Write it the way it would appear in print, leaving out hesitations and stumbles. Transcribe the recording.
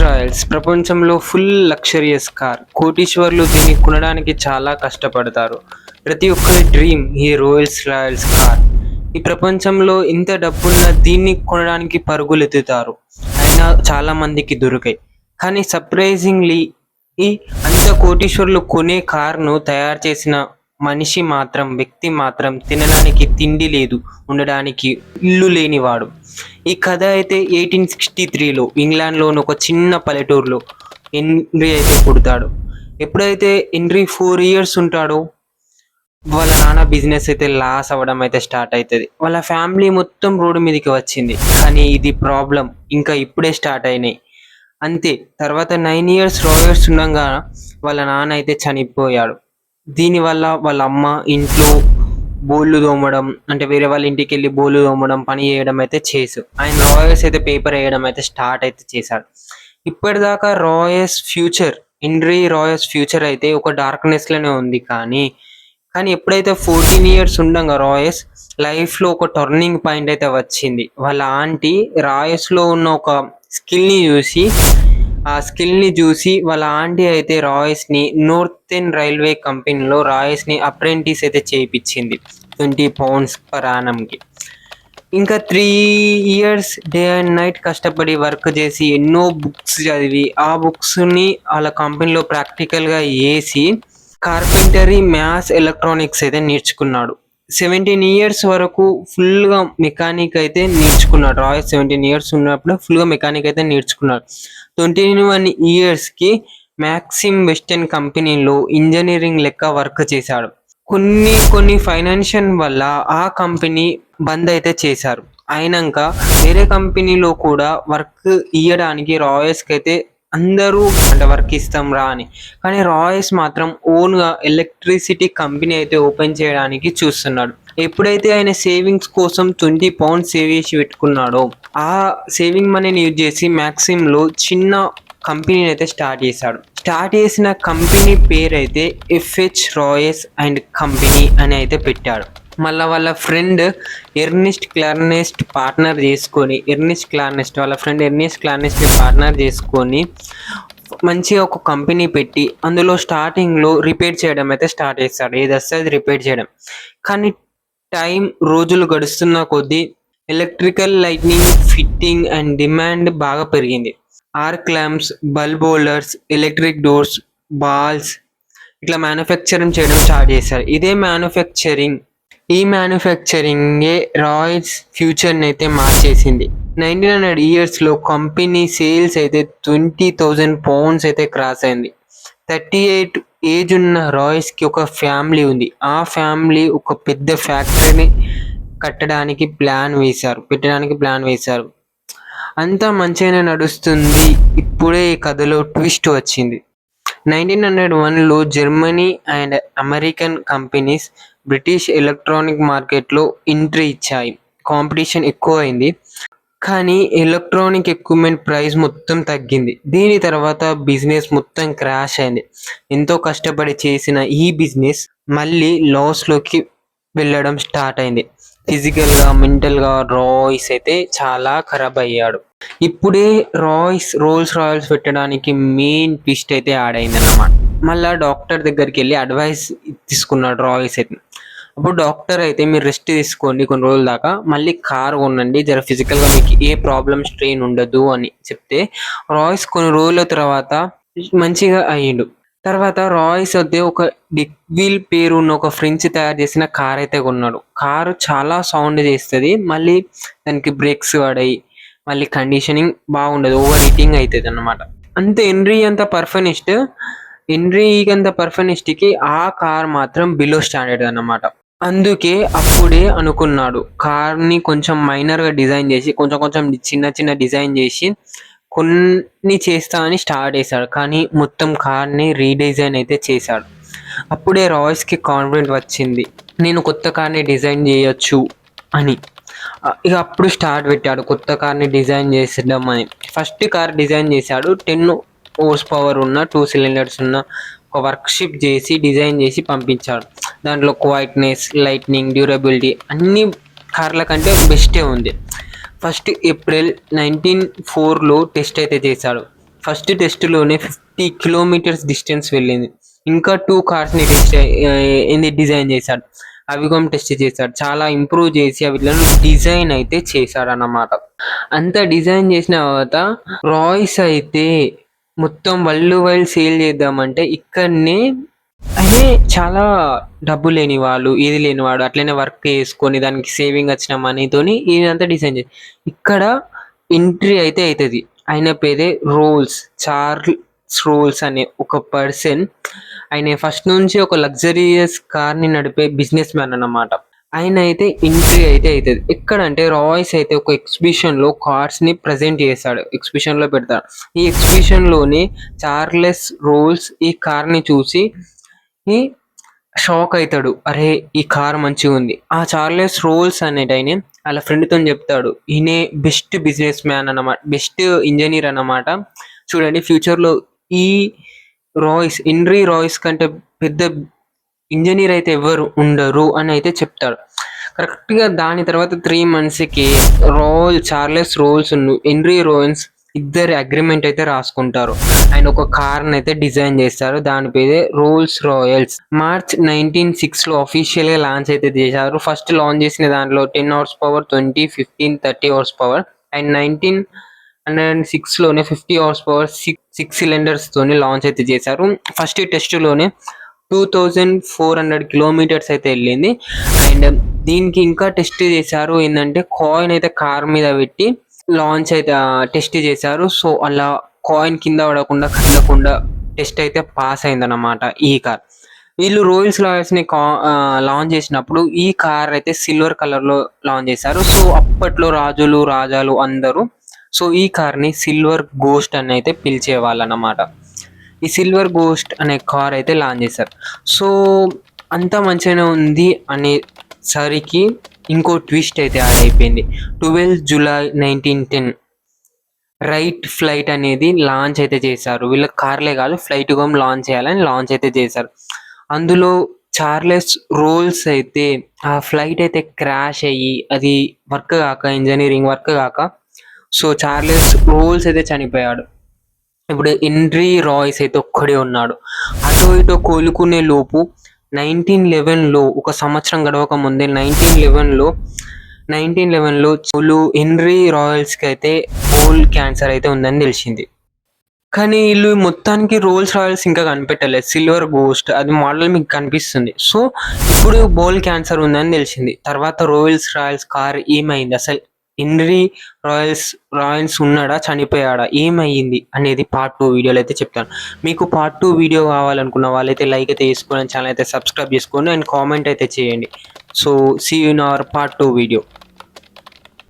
Royals ప్రపంచంలో full luxurious car. కోటీశ్వర్లు దీన్ని కొనడానికి చాలా కష్టపడతారు. ప్రతి ఒక్కరి డ్రీమ్ ఈ రోల్స్ రాయల్స్ కార్. ఈ ప్రపంచంలో ఇంత డబ్బున్న దీన్ని కొనడానికి పరుగులెత్తుతారు. అయినా చాలా మందికి దొరికాయి. కానీ సర్ప్రైజింగ్లీ ఈ అంత కోటీశ్వర్లు కొనే కార్ను తయారు చేసిన వ్యక్తి మాత్రం తినడానికి తిండి లేదు, ఉండడానికి ఇల్లు లేనివాడు. ఈ కథ అయితే 1863లో ఇంగ్లాండ్లోని ఒక చిన్న పల్లెటూరులో హెన్రీ అయితే పుడతాడు. ఎప్పుడైతే హెన్రీ 4 years ఉంటాడో వాళ్ళ నాన్న బిజినెస్ అయితే లాస్ అవ్వడం అయితే స్టార్ట్ అవుతుంది. వాళ్ళ ఫ్యామిలీ మొత్తం రోడ్డు మీదకి వచ్చింది. కానీ ఇది ప్రాబ్లం ఇంకా ఇప్పుడే స్టార్ట్ అయినాయి అంతే. తర్వాత 9 years రాయల్స్ ఉండగా వాళ్ళ నాన్న అయితే చనిపోయాడు. దీనివల్ల వాళ్ళ అమ్మ ఇంట్లో బోళ్ళు తోమడం, అంటే వేరే వాళ్ళ ఇంటికి వెళ్ళి బోళ్ళు తోమడం, పని చేయడం అయితే ఆయన రాయల్స్ అయితే పేపర్ వేయడం అయితే స్టార్ట్ అయితే చేశాడు. ఇప్పటిదాకా హెన్రీ రాయల్స్ ఫ్యూచర్ అయితే ఒక డార్క్నెస్ లోనే ఉంది. కానీ ఎప్పుడైతే 14 years ఉండగా రాయల్స్ లైఫ్ లో ఒక టర్నింగ్ పాయింట్ అయితే వచ్చింది. వాళ్ళ ఆంటీ రాయల్స్ లో ఉన్న ఒక స్కిల్ ని చూసి వాళ్ళ ఆంటీ అయితే రాయల్స్ ని నార్థర్న్ రైల్వే కంపెనీలో రాయల్స్ ని అప్రెంటిస్ అయితే చేయించింది 20 pounds per annum కి. ఇంకా 3 years డే అండ్ నైట్ కష్టపడి వర్క్ చేసి ఎన్నో బుక్స్ చదివి ఆ బుక్స్ ని వాళ్ళ కంపెనీలో ప్రాక్టికల్ గా వేసి కార్పెంటరీ, మ్యాథ్స్, ఎలక్ట్రానిక్స్ అయితే నేర్చుకున్నాడు. 17 years వరకు ఫుల్ గా మెకానిక్ అయితే నేర్చుకున్నాడు. రాయల్స్ 17 years ఉన్నప్పుడు ఫుల్ గా మెకానిక్ అయితే నేర్చుకున్నాడు. 21 years కి మ్యాక్సిమ్ వెస్టర్న్ కంపెనీలో ఇంజనీరింగ్ లెక్క వర్క్ చేశాడు. కొన్ని ఫైనాన్షియల్ వల్ల ఆ కంపెనీ బంద్ అయితే చేశారు. అయినాక వేరే కంపెనీలో కూడా వర్క్ ఇవ్వడానికి రాయల్స్ కి అయితే అందరూ అంటే వర్క్ ఇస్తాం రా అని. కానీ రాయల్స్ మాత్రం ఓన్ గా ఎలక్ట్రిసిటీ కంపెనీ అయితే ఓపెన్ చేయడానికి చూస్తున్నాడు. ఎప్పుడైతే ఆయన సేవింగ్స్ కోసం 20 pounds సేవ్ చేసి పెట్టుకున్నాడో ఆ సేవింగ్ మనీని యూజ్ చేసి మ్యాక్సిమ్ లో చిన్న కంపెనీని అయితే స్టార్ట్ చేసిన కంపెనీ పేరు అయితే ఎఫ్హెచ్ రాయల్స్ అండ్ కంపెనీ అని అయితే పెట్టాడు. మళ్ళీ వాళ్ళ ఫ్రెండ్ ఎర్నెస్ట్ క్లార్నెస్ట్ పార్ట్నర్ చేసుకొని మంచిగా ఒక కంపెనీ పెట్టి అందులో స్టార్టింగ్లో రిపేర్ చేయడం అయితే స్టార్ట్ చేస్తాడు. ఏది వస్తే అది రిపేర్ చేయడం. కానీ రోజులు గడుస్తున్న కొద్దీ electrical lightning fitting and demand బాగా పెరిగింది. Arc lamps, bulb holders, electric doors, balls ఇట్లా మ్యానుఫ్యాక్చరింగ్ చేయడం స్టార్ట్ చేశారు. ఈ మ్యానుఫ్యాక్చరింగే రాయల్స్ ఫ్యూచర్ని అయితే మార్చేసింది. 1900 yearsలో కంపెనీ సేల్స్ అయితే 20,000 pounds అయితే క్రాస్ అయింది. 38 ఏజ్ ఉన్న రాయల్స్కి ఒక ఫ్యామిలీ ఉంది. ఆ ఫ్యామిలీ ఒక పెద్ద ఫ్యాక్టరీని పెట్టడానికి ప్లాన్ వేశారు. అంతా మంచిగానే నడుస్తుంది. ఇప్పుడే ఈ కథలో ట్విస్ట్ వచ్చింది. 1901లో Germany and American companies British electronic మార్కెట్లో ఎంట్రీ ఇచ్చాయి. కాంపిటీషన్ ఎక్కువ అయింది. కానీ ఎలక్ట్రానిక్ ఎక్విప్మెంట్ ప్రైస్ మొత్తం తగ్గింది. దీని తర్వాత బిజినెస్ మొత్తం క్రాష్ అయింది. ఎంతో కష్టపడి చేసిన ఈ బిజినెస్ మళ్ళీ లాస్లోకి వెళ్ళడం స్టార్ట్ అయింది. ఫిజికల్గా, మెంటల్గా రాయల్స్ అయితే చాలా ఖరాబ్ అయ్యాడు. ఇప్పుడే రోల్స్ రాయల్స్ పెట్టడానికి మెయిన్ ట్విస్ట్ అయితే యాడ్ అయింది అన్నమాట. మళ్ళీ డాక్టర్ దగ్గరికి వెళ్ళి అడ్వైస్ తీసుకున్నాడు రాయల్స్ అయితే. అప్పుడు డాక్టర్ అయితే మీరు రెస్ట్ తీసుకోండి కొన్ని రోజుల దాకా, మళ్ళీ కార్ కొనండి, జర ఫిజికల్గా మీకు ఏ ప్రాబ్లం స్ట్రెయిన్ ఉండదు అని చెప్తే రాయల్స్ కొన్ని రోజుల తర్వాత మంచిగా అయ్యిండు. తర్వాత రాయల్స్ అయితే ఒక డిక్వీల్ పేరు ఉన్న ఒక ఫ్రెంచ్ తయారు చేసిన కార్ అయితే కొన్నాడు. కారు చాలా సౌండ్ చేస్తుంది, మళ్ళీ దానికి బ్రేక్స్ పడాయి, మళ్ళీ కండిషనింగ్ బాగుండదు, ఓవర్ హీటింగ్ అవుతుంది అన్నమాట. అంతే హెన్రీకి అంత పర్ఫెక్నిస్ట్కి ఆ కార్ మాత్రం బిలో స్టాండర్డ్ అన్నమాట. అందుకే అప్పుడే అనుకున్నాడు కార్ని కొంచెం మైనర్గా డిజైన్ చేసి కొంచెం చిన్న డిజైన్ చేసి కొన్ని చేస్తా అని స్టార్ట్ చేశాడు. కానీ మొత్తం కార్ని రీడిజైన్ అయితే చేశాడు. అప్పుడే రాయల్స్కి కాన్ఫిడెంట్ వచ్చింది, నేను కొత్త కార్ని డిజైన్ చేయొచ్చు అని. ఇక అప్పుడు స్టార్ట్ పెట్టాడు కొత్త కార్ని డిజైన్ చేసేద్దాం అని. ఫస్ట్ కార్ డిజైన్ చేశాడు. 10 horsepower ఉన్న 2 cylinders ఉన్న ఒక వర్క్షిప్ చేసి డిజైన్ చేసి పంపించాడు. దాంట్లో క్వైట్నెస్, లైట్నింగ్, డ్యూరబిలిటీ అన్ని కార్ల కంటే బెస్టే ఉంది. ఫస్ట్ ఏప్రిల్ 1904లో టెస్ట్ అయితే చేశాడు. ఫస్ట్ టెస్ట్‌లోనే 50 కిలోమీటర్స్ డిస్టెన్స్ వెళ్ళింది. ఇంకా 2 కార్స్‌ని డిజైన్ చేశాడు. అవి కూడా టెస్ట్ చేశాడు. చాలా ఇంప్రూవ్ చేసి వీటిలను డిజైన్ అయితే చేశాడన్నమాట. అంత డిజైన్ చేసిన తర్వాత రాయ్స్ అయితే మొత్తం వరల్డ్ వైడ్ సేల్ చేద్దామంటే ఇక్కడనే అదే చాలా డబ్బు లేని వాళ్ళు, ఏది లేనివాడు అట్లనే వర్క్ చేసుకొని దానికి సేవింగ్ వచ్చిన మనీతోని ఇదంతా డిజైన్ చేసి ఇక్కడ ఎంట్రీ అయితే అవుతుంది. ఆయన పేరే చార్ల్స్ రోల్స్ అనే ఒక పర్సన్. ఆయన ఫస్ట్ నుంచి ఒక లగ్జరియస్ కార్ని నడిపే బిజినెస్ మ్యాన్ అన్నమాట. ఆయన అయితే ఎంట్రీ అయితే అవుతుంది. ఎక్కడంటే రాయ్స్ అయితే ఒక ఎగ్జిబిషన్లో కార్స్ని ప్రజెంట్ చేశాడు, ఎగ్జిబిషన్లో పెడతాడు. ఈ ఎగ్జిబిషన్లోనే చార్లెస్ రోల్స్ ఈ కార్ని చూసి షాక్ అవుతాడు. అరే ఈ కార్ మంచిగా ఉంది. ఆ చార్లెస్ రోల్స్ అనేటైన వాళ్ళ ఫ్రెండ్తో చెప్తాడు, ఈయనే బెస్ట్ బిజినెస్ మ్యాన్ అన్నమాట, బెస్ట్ ఇంజనీర్ అన్నమాట. చూడండి ఫ్యూచర్లో ఈ హెన్రీ రాయ్స్ కంటే పెద్ద ఇంజనీర్ అయితే ఎవరు ఉండరు అని అయితే చెప్తాడు. కరెక్ట్గా దాని తర్వాత 3 monthsకి చార్లెస్ రోల్స్ హెన్రీ రోయన్స్ ఇద్దరు అగ్రిమెంట్ అయితే రాసుకుంటారు. ఆయన ఒక కార్ని అయితే డిజైన్ చేస్తారు. దాని పేరే రోల్స్ రాయల్స్. మార్చ్ 1906లో అఫీషియల్గా లాంచ్ అయితే చేశారు. ఫస్ట్ లాంచ్ చేసిన దాంట్లో 10 horse power, 20, 15, 30 horse power. And 1906లోనే 50 horse power 6 cylinders తోని లాంచ్ అయితే చేశారు. ఫస్ట్ టెస్ట్లోనే 2400 కిలోమీటర్స్ అయితే వెళ్ళింది. అండ్ దీనికి ఇంకా టెస్ట్ చేశారు ఏంటంటే కాయిన్ అయితే కార్ మీద పెట్టి లాంచ్ అయితే టెస్ట్ చేశారు. సో అలా కాయిన్ కింద పడకుండా కదలకుండా టెస్ట్ అయితే పాస్ అయిందన్నమాట ఈ కార్. వీళ్ళు రోల్స్ రాయ్స్ని లాంచ్ చేసినప్పుడు ఈ కార్ అయితే సిల్వర్ కలర్లో లాంచ్ చేశారు. సో అప్పట్లో రాజాలు అందరూ సో ఈ కార్ని సిల్వర్ గోస్ట్ అని అయితే పిలిచేవాళ్ళు అన్నమాట. ఈ సిల్వర్ గోస్ట్ అనే కార్ అయితే లాంచ్ చేశారు. సో అంతా మంచిగానే ఉంది అనేసరికి ఇంకో ట్విస్ట్ అయితే యాడ్ అయిపోయింది. 12 జూలై 1910 రైట్ ఫ్లైట్ అనేది లాంచ్ అయితే చేశారు. వీళ్ళ కార్లే కాదు, ఫ్లైట్ కూడా లాంచ్ చేయాలని లాంచ్ అయితే చేశారు. అందులో చార్లెస్ రోల్స్ అయితే ఆ ఫ్లైట్ అయితే క్రాష్ అయ్యి అది వర్క్ కాక, ఇంజనీరింగ్ వర్క్ కాక, సో చార్లెస్ రోల్స్ అయితే చనిపోయాడు. ఇప్పుడు హెన్రీ రాయ్స్ అయితే ఒక్కడే ఉన్నాడు. అటో ఇటో కోలుకునే లోపు 1911లో ఒక సంవత్సరం గడవక ముందే 1911లో హెన్రీ రాయల్స్కి అయితే బోల్ క్యాన్సర్ అయితే ఉందని తెలిసింది. కానీ వీళ్ళు మొత్తానికి రోల్స్ రాయల్స్ ఇంకా కనిపెట్టలేదు. సిల్వర్ గోస్ట్ అది మోడల్ మీకు కనిపిస్తుంది. సో ఇప్పుడు బోల్ క్యాన్సర్ ఉందని తెలిసింది. తర్వాత రాయల్స్ కార్ ఏమైంది, అసలు హెన్రీ రాయల్స్ ఉన్నాడా, చనిపోయాడా, ఏమయ్యింది అనేది పార్ట్ 2 వీడియోలో అయితే చెప్తాను. మీకు పార్ట్ 2 వీడియో కావాలనుకున్న వాళ్ళైతే లైక్ అయితే చేసుకోండి, ఛానల్ అయితే సబ్స్క్రైబ్ చేసుకోండి అండ్ కామెంట్ అయితే చేయండి. So see you in our part 2 video.